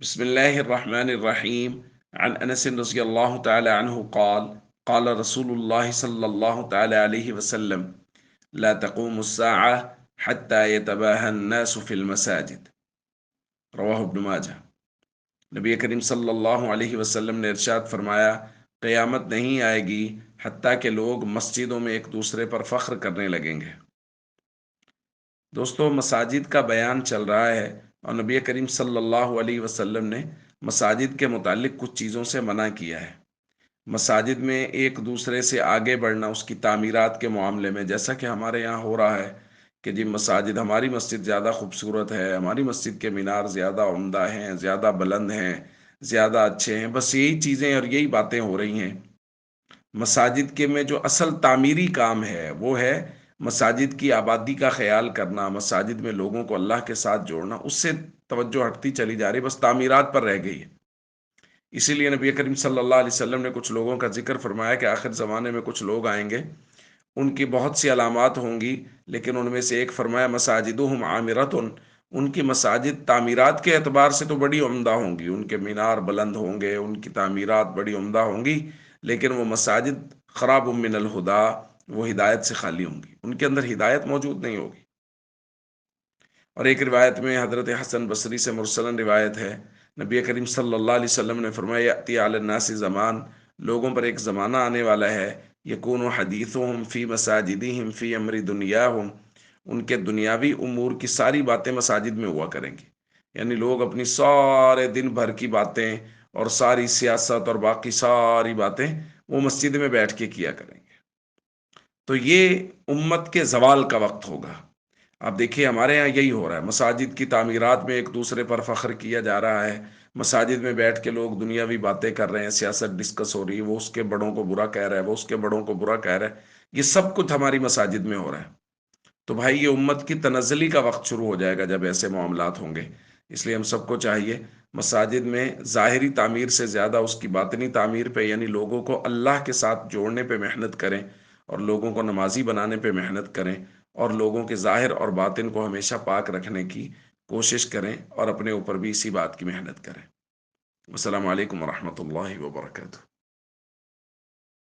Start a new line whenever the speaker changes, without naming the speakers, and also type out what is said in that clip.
بسم الله الرحمن الرحيم. عن أنس رضي الله تعالى عنه قال قال رسول الله صلى الله تعالى عليه وسلم لا تقوم الساعة حتى يتباهى الناس في المساجد. رواہ ابن ماجہ۔ نبی کریم صلی اللہ علیہ وسلم نے ارشاد فرمایا، قیامت نہیں آئے گی حتیٰ کہ لوگ مسجدوں میں ایک دوسرے پر فخر کرنے لگیں گے۔ دوستو، مساجد کا بیان چل رہا ہے اور نبی کریم صلی اللہ علیہ وسلم نے مساجد کے متعلق کچھ چیزوں سے منع کیا ہے۔ مساجد میں ایک دوسرے سے آگے بڑھنا، اس کی تعمیرات کے معاملے میں، جیسا کہ ہمارے یہاں ہو رہا ہے کہ جی مساجد، ہماری مسجد زیادہ خوبصورت ہے، ہماری مسجد کے مینار زیادہ عمدہ ہیں، زیادہ بلند ہیں، زیادہ اچھے ہیں، بس یہی چیزیں اور یہی باتیں ہو رہی ہیں۔ مساجد کے میں جو اصل تعمیری کام ہے وہ ہے مساجد کی آبادی کا خیال کرنا، مساجد میں لوگوں کو اللہ کے ساتھ جوڑنا۔ اس سے توجہ ہٹتی چلی جا رہی، بس تعمیرات پر رہ گئی ہے۔ اسی لیے نبی کریم صلی اللہ علیہ وسلم نے کچھ لوگوں کا ذکر فرمایا کہ آخر زمانے میں کچھ لوگ آئیں گے، ان کی بہت سی علامات ہوں گی، لیکن ان میں سے ایک فرمایا مساجدہم عامرۃ، ان کی مساجد تعمیرات کے اعتبار سے تو بڑی عمدہ ہوں گی، ان کے مینار بلند ہوں گے، ان کی تعمیرات بڑی عمدہ ہوں گی، لیکن وہ مساجد خراب من الہدا، وہ ہدایت سے خالی ہوں گی، ان کے اندر ہدایت موجود نہیں ہوگی۔ اور ایک روایت میں حضرت حسن بصری سے مرسلن روایت ہے، نبی کریم صلی اللہ علیہ وسلم نے فرمایا یأتی علی الناس زمان، لوگوں پر ایک زمانہ آنے والا ہے، یکون حدیثہم فی مساجدہم فی امر دنیاہم، ان کے دنیاوی امور کی ساری باتیں مساجد میں ہوا کریں گی، یعنی لوگ اپنی سارے دن بھر کی باتیں اور ساری سیاست اور باقی ساری باتیں وہ مسجد میں بیٹھ کے کیا کریں گے۔ تو یہ امت کے زوال کا وقت ہوگا۔ آپ دیکھیے ہمارے یہاں یہی ہو رہا ہے، مساجد کی تعمیرات میں ایک دوسرے پر فخر کیا جا رہا ہے، مساجد میں بیٹھ کے لوگ دنیاوی باتیں کر رہے ہیں، سیاست ڈسکس ہو رہی ہے، وہ اس کے بڑوں کو برا کہہ رہا ہے، وہ اس کے بڑوں کو برا کہہ رہا ہے، یہ سب کچھ ہماری مساجد میں ہو رہا ہے۔ تو بھائی یہ امت کی تنزلی کا وقت شروع ہو جائے گا جب ایسے معاملات ہوں گے۔ اس لیے ہم سب کو چاہیے مساجد میں ظاہری تعمیر سے زیادہ اس کی باطنی تعمیر پہ، یعنی لوگوں کو اللہ کے ساتھ جوڑنے پہ محنت کریں، اور لوگوں کو نمازی بنانے پہ محنت کریں، اور لوگوں کے ظاہر اور باطن کو ہمیشہ پاک رکھنے کی کوشش کریں، اور اپنے اوپر بھی اسی بات کی محنت کریں۔ السلام علیکم ورحمۃ اللہ وبرکاتہ۔